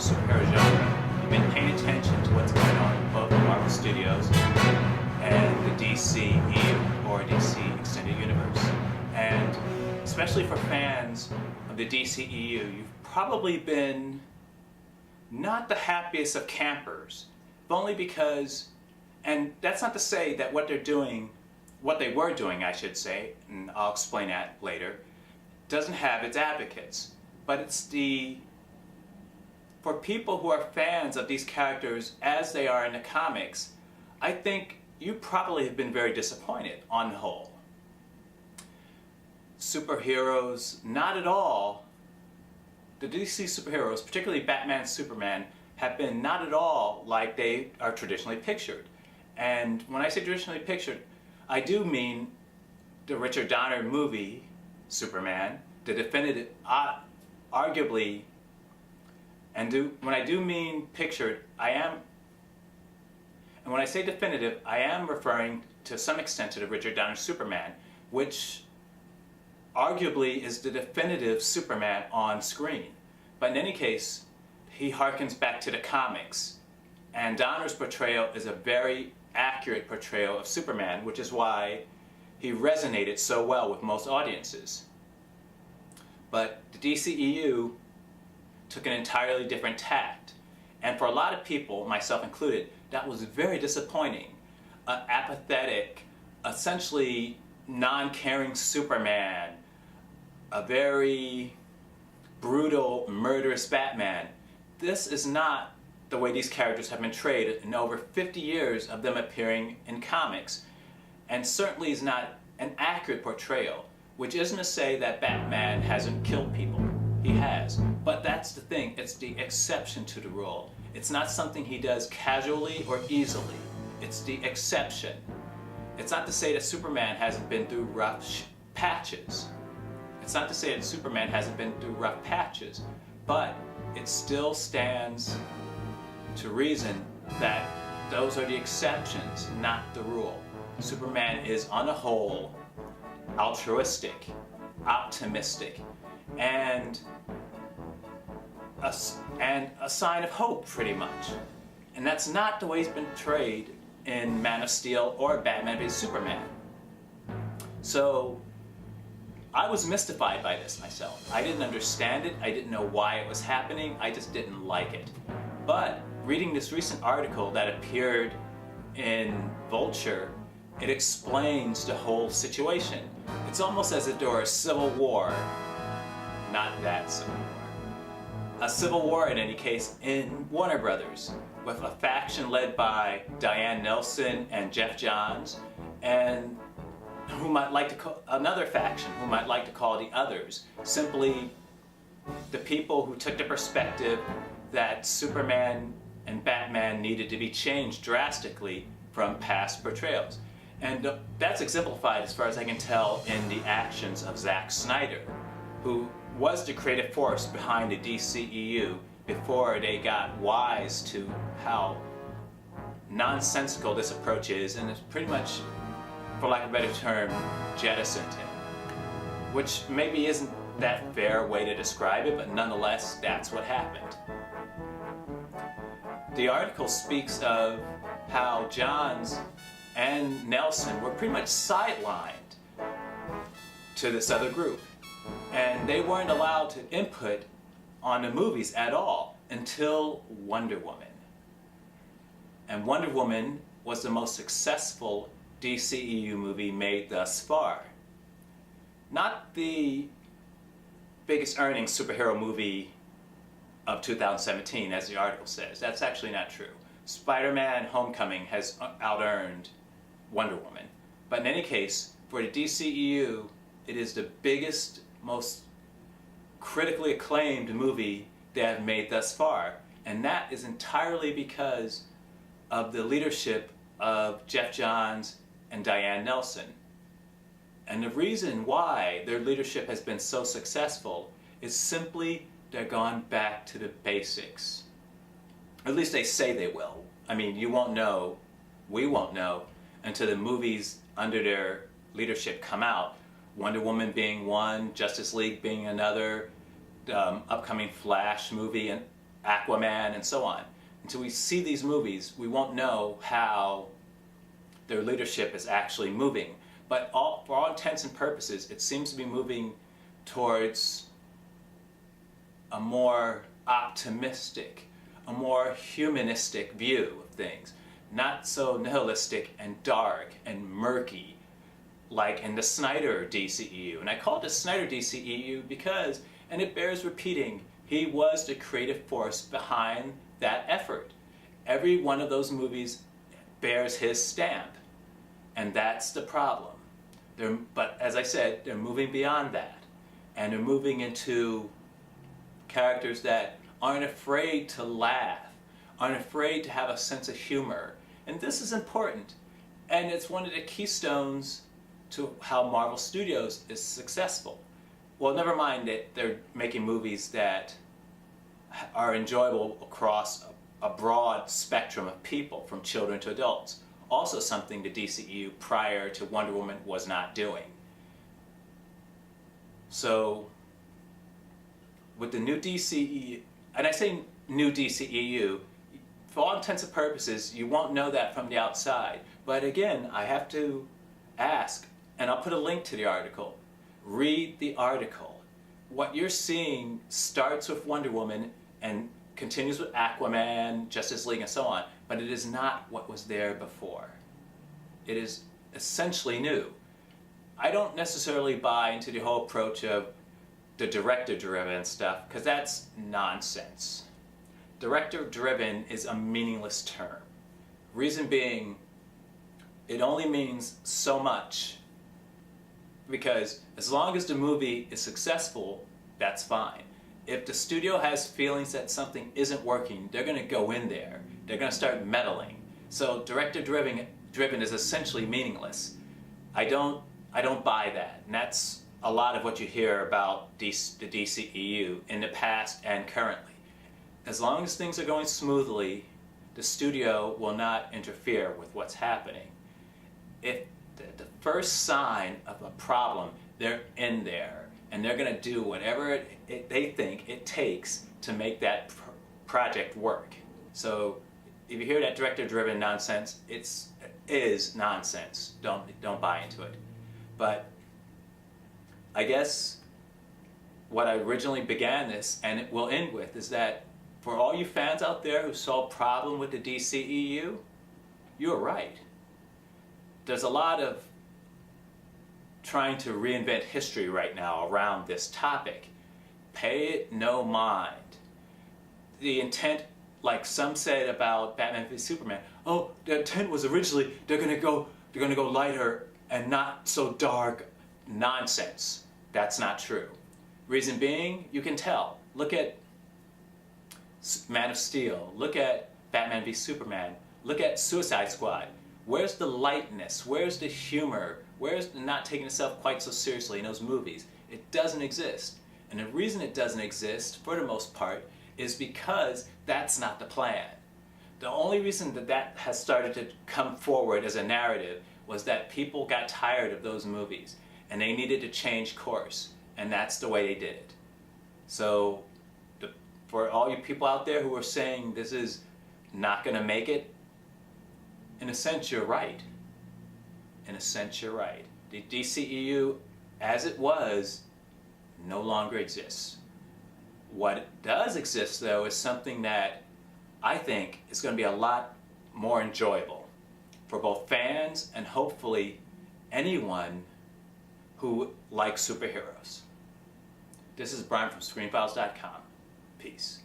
the superhero genre, you've been paying attention to what's going on in both the Marvel Studios and the DCEU, or DC Extended Universe. And especially for fans of the DCEU, you've probably been not the happiest of campers, if only because, and that's not to say that what they're doing, what they were doing, I should say, and I'll explain that later, doesn't have its advocates. But it's for people who are fans of these characters as they are in the comics, I think you probably have been very disappointed on the whole. Superheroes, not at all. The DC superheroes, particularly Batman and Superman, have been not at all like they are traditionally pictured. And when I say traditionally pictured, I do mean the Richard Donner movie, Superman, the definitive, arguably, when I do mean pictured, and when I say definitive, I am referring to some extent to the Richard Donner Superman, which arguably is the definitive Superman on screen. But in any case, he harkens back to the comics, and Donner's portrayal is a very accurate portrayal of Superman, which is why he resonated so well with most audiences. But the DCEU took an entirely different tact, and for a lot of people, myself included, that was very disappointing. An apathetic, essentially non-caring Superman, a very brutal, murderous Batman. This is not the way these characters have been portrayed in over 50 years of them appearing in comics, and certainly is not an accurate portrayal, which isn't to say that Batman hasn't killed people. He has. But that's the thing, it's the exception to the rule. It's not something he does casually or easily. It's the exception. It's not to say that Superman hasn't been through rough patches. It's not to say that Superman hasn't been through rough patches, but it still stands to reason that those are the exceptions, not the rule. Superman is, on the whole, altruistic, optimistic, and a sign of hope, pretty much. And that's not the way he's been portrayed in Man of Steel or Batman v Superman. So I was mystified by this myself. I didn't understand it. I didn't know why it was happening. I just didn't like it. But reading this recent article that appeared in Vulture, it explains the whole situation. It's almost as if there were a civil war, not that civil war. A civil war, in any case, in Warner Brothers, with a faction led by Diane Nelson and Jeff Johns, and who might like to call another faction, who might like to call the others, simply the people who took the perspective that Superman and Batman needed to be changed drastically from past portrayals. And that's exemplified, as far as I can tell, in the actions of Zack Snyder, who was the creative force behind the DCEU before they got wise to how nonsensical this approach is, and it's pretty much, for lack of a better term, jettisoned him. Which maybe isn't that fair way to describe it, but nonetheless, that's what happened. The article speaks of how Johns and Nelson were pretty much sidelined to this other group, and they weren't allowed to input on the movies at all until Wonder Woman. And Wonder Woman was the most successful DCEU movie made thus far. Not the biggest earning superhero movie of 2017, as the article says. That's actually not true. Spider-Man Homecoming has out-earned Wonder Woman. But in any case, for the DCEU, it is the biggest, most critically acclaimed movie they have made thus far. And that is entirely because of the leadership of Jeff Johns and Diane Nelson. And the reason why their leadership has been so successful is simply they're gone back to the basics. At least they say they will. I mean, you won't know, we won't know, until the movies under their leadership come out. Wonder Woman being one, Justice League being another, upcoming Flash movie, and Aquaman, and so on. Until we see these movies, we won't know how their leadership is actually moving. But for all intents and purposes, it seems to be moving towards a more optimistic, a more humanistic view of things. Not so nihilistic and dark and murky like in the Snyder DCEU. And I call it the Snyder DCEU because, and it bears repeating, he was the creative force behind that effort. Every one of those movies bears his stamp, and that's the problem. But as I said, they're moving beyond that, and they're moving into characters that aren't afraid to laugh, aren't afraid to have a sense of humor. And this is important, and it's one of the keystones to how Marvel Studios is successful. Well, never mind that they're making movies that are enjoyable across a broad spectrum of people, from children to adults. Also something the DCEU prior to Wonder Woman was not doing. So, with the new DCEU, and I say new DCEU, for all intents and purposes, you won't know that from the outside. But again, I have to ask, and I'll put a link to the article. Read the article. What you're seeing starts with Wonder Woman and continues with Aquaman, Justice League, and so on, but it is not what was there before. It is essentially new. I don't necessarily buy into the whole approach of the director-driven stuff, because that's nonsense. Director-driven is a meaningless term. Reason being, it only means so much, because as long as the movie is successful, that's fine. If the studio has feelings that something isn't working, they're going to go in there. They're going to start meddling. So director-driven is essentially meaningless. I don't buy that. And that's a lot of what you hear about the DCEU in the past and currently. As long as things are going smoothly, the studio will not interfere with what's happening. If the first sign of a problem, they're in there, and they're going to do whatever they think it takes to make that project work. So if you hear that director-driven nonsense, it is nonsense. Don't buy into it. But I guess what I originally began this, and it will end with, is that for all you fans out there who saw a problem with the DCEU, you're right. There's a lot of trying to reinvent history right now around this topic. Pay it no mind. The intent, like some said about Batman v Superman, oh, the intent was originally they're gonna go lighter and not so dark. Nonsense. That's not true. Reason being, you can tell. Look at Man of Steel. Look at Batman v Superman. Look at Suicide Squad. Where's the lightness? Where's the humor? Where's the not taking itself quite so seriously in those movies? It doesn't exist. And the reason it doesn't exist, for the most part, is because that's not the plan. The only reason that has started to come forward as a narrative was that people got tired of those movies and they needed to change course, and that's the way they did it. So for all you people out there who are saying this is not going to make it, in a sense you're right. In a sense you're right. The DCEU, as it was, no longer exists. What does exist, though, is something that I think is going to be a lot more enjoyable for both fans and hopefully anyone who likes superheroes. This is Brian from ScreenFiles.com. Peace.